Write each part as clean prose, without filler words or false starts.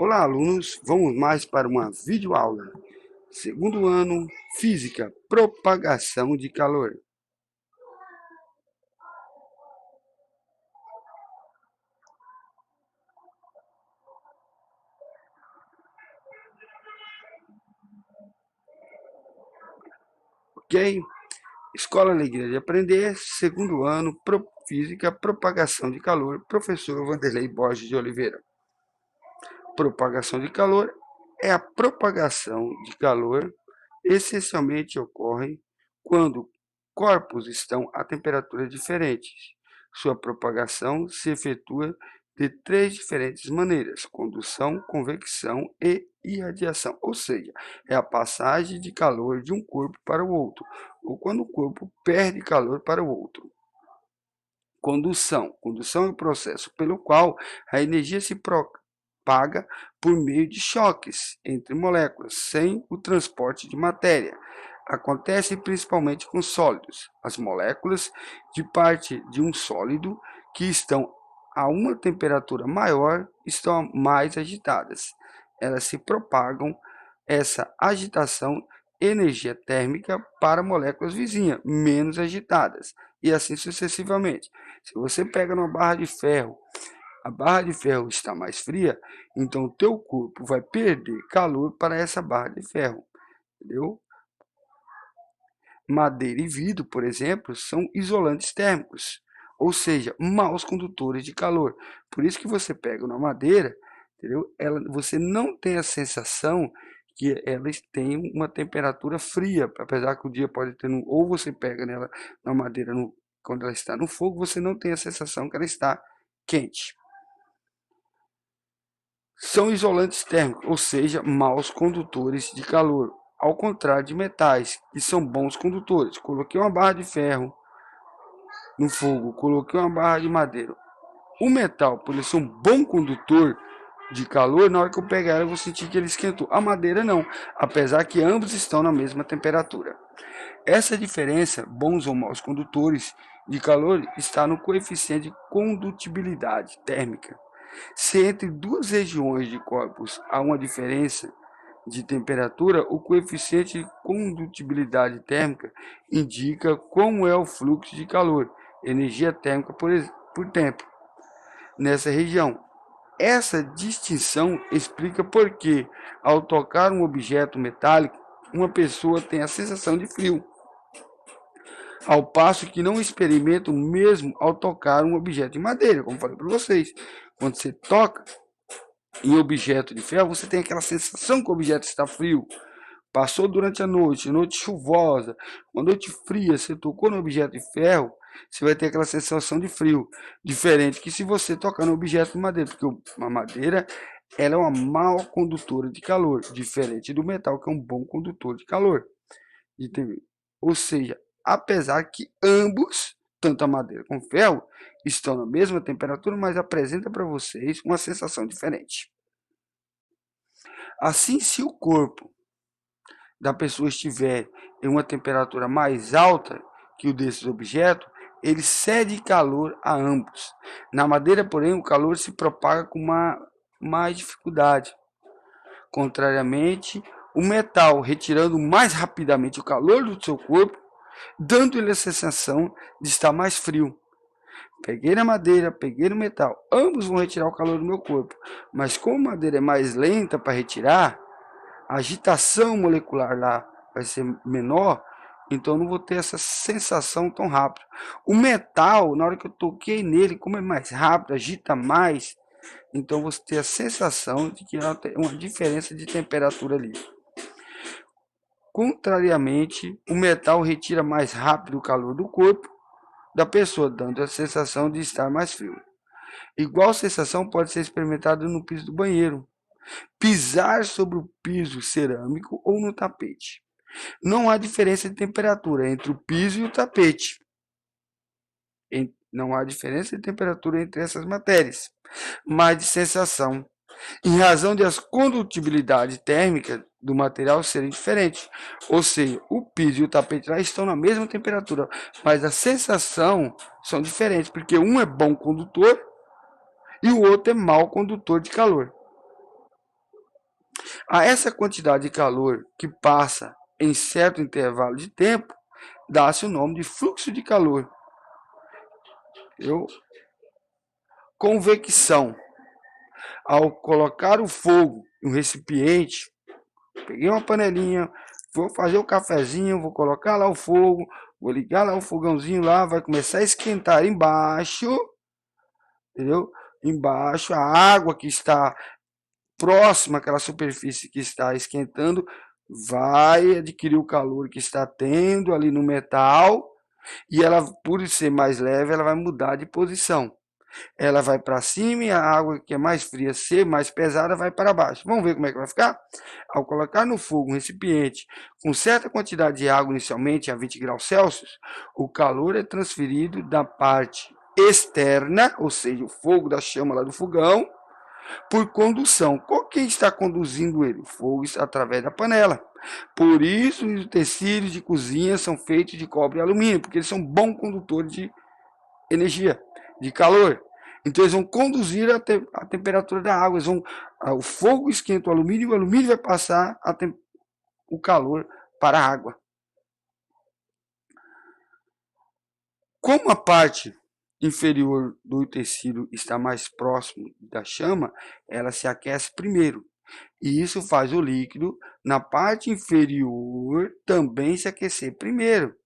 Olá, alunos! Vamos mais para uma videoaula. Segundo ano, Física, propagação de calor. Ok? Escola Alegria de Aprender, segundo ano, Física, propagação de calor, professor Vanderlei Borges de Oliveira. Propagação de calor é a propagação de calor essencialmente ocorre quando corpos estão a temperaturas diferentes. Sua propagação se efetua de três diferentes maneiras: condução, convecção e irradiação, ou seja, é a passagem de calor de um corpo para o outro, ou quando o corpo perde calor para o outro. Condução. Condução é o processo pelo qual a energia se propaga por meio de choques entre moléculas, sem o transporte de matéria. Acontece principalmente com sólidos. As moléculas de parte de um sólido que estão a uma temperatura maior estão mais agitadas. Elas se propagam essa agitação energia térmica para moléculas vizinhas, menos agitadas, e assim sucessivamente. Se você pega uma barra de ferro, a barra de ferro está mais fria, então o teu corpo vai perder calor para essa barra de ferro, entendeu? Madeira e vidro, por exemplo, são isolantes térmicos, ou seja, maus condutores de calor. Por isso que você pega uma madeira, entendeu? Você não tem a sensação que elas têm uma temperatura fria, apesar que o dia pode ter, ou você pega nela na madeira quando ela está no fogo, você não tem a sensação que ela está quente. São isolantes térmicos, ou seja, maus condutores de calor, ao contrário de metais, que são bons condutores. Coloquei uma barra de ferro no fogo, coloquei uma barra de madeira. O metal, por ele ser um bom condutor de calor, na hora que eu pegar ela, eu vou sentir que ele esquentou. A madeira não, apesar que ambos estão na mesma temperatura. Essa diferença, bons ou maus condutores de calor, está no coeficiente de condutibilidade térmica. Se entre duas regiões de corpos há uma diferença de temperatura, o coeficiente de condutibilidade térmica indica como é o fluxo de calor, energia térmica por tempo, nessa região. Essa distinção explica por que, ao tocar um objeto metálico, uma pessoa tem a sensação de frio, ao passo que não experimenta o mesmo ao tocar um objeto de madeira, como falei para vocês. Quando você toca em objeto de ferro, você tem aquela sensação que o objeto está frio. Passou durante a noite chuvosa, uma noite fria, você tocou no objeto de ferro, você vai ter aquela sensação de frio, diferente que se você tocar no objeto de madeira, porque a madeira ela é uma mal condutora de calor, diferente do metal, que é um bom condutor de calor. Ou seja, apesar que ambos, tanto a madeira como o ferro, estão na mesma temperatura, mas apresenta para vocês uma sensação diferente. Assim, se o corpo da pessoa estiver em uma temperatura mais alta que o desses objetos, ele cede calor a ambos. Na madeira, porém, o calor se propaga com mais dificuldade. Contrariamente, o metal, retirando mais rapidamente o calor do seu corpo, dando-lhe a sensação de estar mais frio. Peguei na madeira, peguei no metal, ambos vão retirar o calor do meu corpo, mas como a madeira é mais lenta para retirar, a agitação molecular lá vai ser menor, então eu não vou ter essa sensação tão rápido. O metal, na hora que eu toquei nele, como é mais rápido, agita mais, então você tem a sensação de que há uma diferença de temperatura ali. Contrariamente, o metal retira mais rápido o calor do corpo da pessoa, dando a sensação de estar mais frio. Igual sensação pode ser experimentada no piso do banheiro, pisar sobre o piso cerâmico ou no tapete. Não há diferença de temperatura entre o piso e o tapete. Não há diferença de temperatura entre essas matérias, mas de sensação, em razão de as condutibilidade térmica do material serem diferentes. Ou seja, o piso e o tapete lá estão na mesma temperatura, mas a sensação são diferentes, porque um é bom condutor e o outro é mau condutor de calor. A essa quantidade de calor que passa em certo intervalo de tempo, dá-se o nome de fluxo de calor. Convecção. Ao colocar o fogo em um recipiente, peguei uma panelinha, vou fazer o cafezinho, vou colocar lá o fogo, vou ligar lá o fogãozinho lá, vai começar a esquentar embaixo, entendeu? Embaixo, a água que está próxima àquela superfície que está esquentando, vai adquirir o calor que está tendo ali no metal, e ela, por ser mais leve, ela vai mudar de posição. Ela vai para cima e a água que é mais fria, ser mais pesada, vai para baixo. Vamos ver como é que vai ficar? Ao colocar no fogo um recipiente com certa quantidade de água inicialmente a 20 graus Celsius, o calor é transferido da parte externa, ou seja, o fogo da chama lá do fogão, por condução. Quem está conduzindo ele? O fogo está através da panela. Por isso, os utensílios de cozinha são feitos de cobre e alumínio, porque eles são bons condutores de energia, de calor. Então eles vão conduzir a temperatura da água. O fogo esquenta o alumínio e o alumínio vai passar o calor para a água. Como a parte inferior do utensílio está mais próximo da chama, ela se aquece primeiro. E isso faz o líquido na parte inferior também se aquecer primeiro.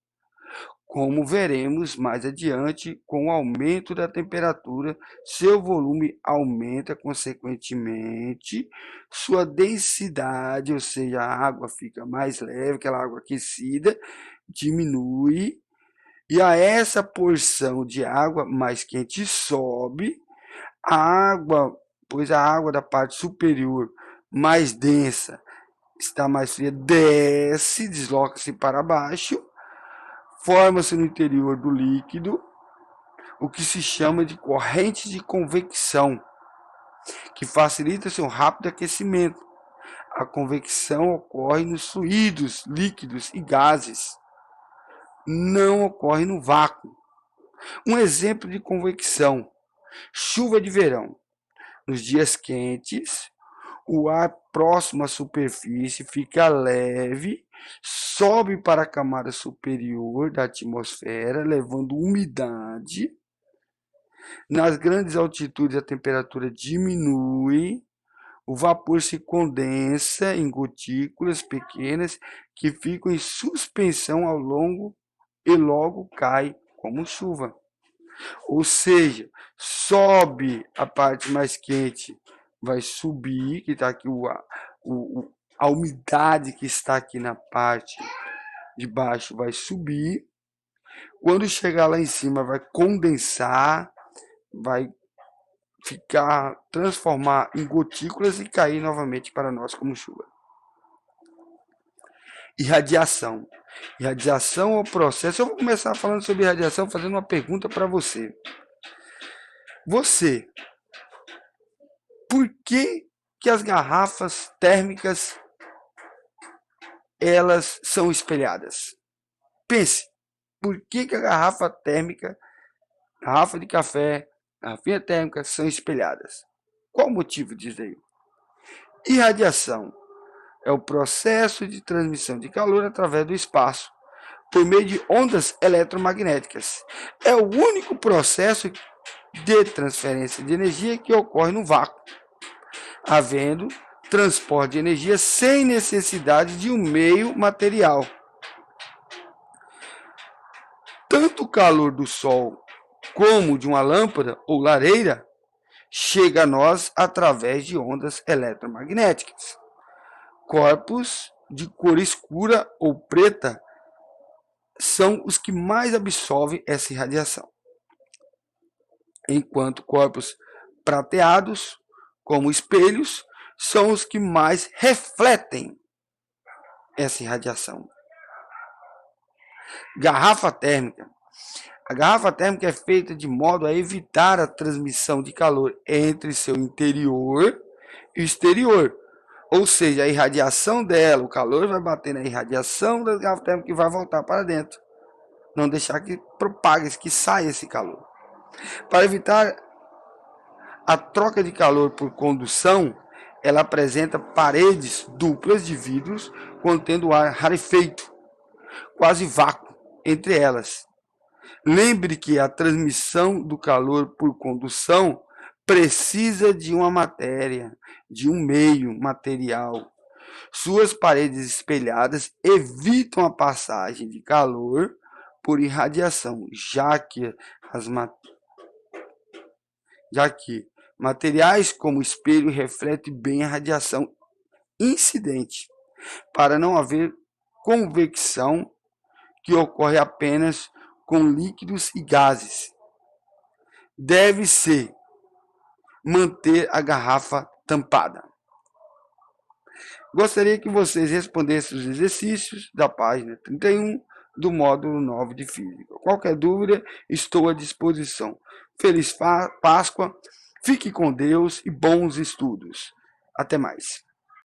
Como veremos mais adiante, com o aumento da temperatura, seu volume aumenta, consequentemente, sua densidade, ou seja, a água fica mais leve, aquela água aquecida, diminui, e a essa porção de água mais quente sobe, a água, pois a água da parte superior, mais densa, está mais fria, desce, desloca-se para baixo, forma-se no interior do líquido o que se chama de corrente de convecção, que facilita seu rápido aquecimento. A convecção ocorre nos fluidos, líquidos e gases. Não ocorre no vácuo. Um exemplo de convecção: chuva de verão. Nos dias quentes, o ar próximo à superfície fica leve, sobe para a camada superior da atmosfera, levando umidade. Nas grandes altitudes, a temperatura diminui, o vapor se condensa em gotículas pequenas que ficam em suspensão ao longo e logo cai como chuva. Ou seja, sobe a parte mais quente, vai subir, que está aqui a umidade que está aqui na parte de baixo vai subir. Quando chegar lá em cima, vai condensar, vai transformar em gotículas e cair novamente para nós como chuva. Irradiação. Irradiação é o processo. Eu vou começar falando sobre irradiação, fazendo uma pergunta para você. Por que as garrafas térmicas elas são espelhadas? Pense, por que a garrafa térmica, garrafa de café, garrafinha térmica são espelhadas? Qual o motivo disso aí? Irradiação é o processo de transmissão de calor através do espaço, por meio de ondas eletromagnéticas. É o único processo de transferência de energia que ocorre no vácuo, havendo transporte de energia sem necessidade de um meio material. Tanto o calor do sol como de uma lâmpada ou lareira chega a nós através de ondas eletromagnéticas. Corpos de cor escura ou preta são os que mais absorvem essa irradiação, enquanto corpos prateados, como espelhos, são os que mais refletem essa irradiação. Garrafa térmica. A garrafa térmica é feita de modo a evitar a transmissão de calor entre seu interior e o exterior. Ou seja, a irradiação dela, o calor vai bater na irradiação da garrafa térmica e vai voltar para dentro. Não deixar que propague, que saia esse calor. Para evitar a troca de calor por condução, Ela apresenta paredes duplas de vidros contendo ar rarefeito, quase vácuo entre elas. Lembre que a transmissão do calor por condução precisa de uma matéria, de um meio material. Suas paredes espelhadas evitam a passagem de calor por irradiação, já que materiais como espelho refletem bem a radiação incidente, para não haver convecção que ocorre apenas com líquidos e gases. Deve-se manter a garrafa tampada. Gostaria que vocês respondessem os exercícios da página 31 do módulo 9 de Física. Qualquer dúvida, estou à disposição. Feliz Páscoa, fique com Deus e bons estudos. Até mais.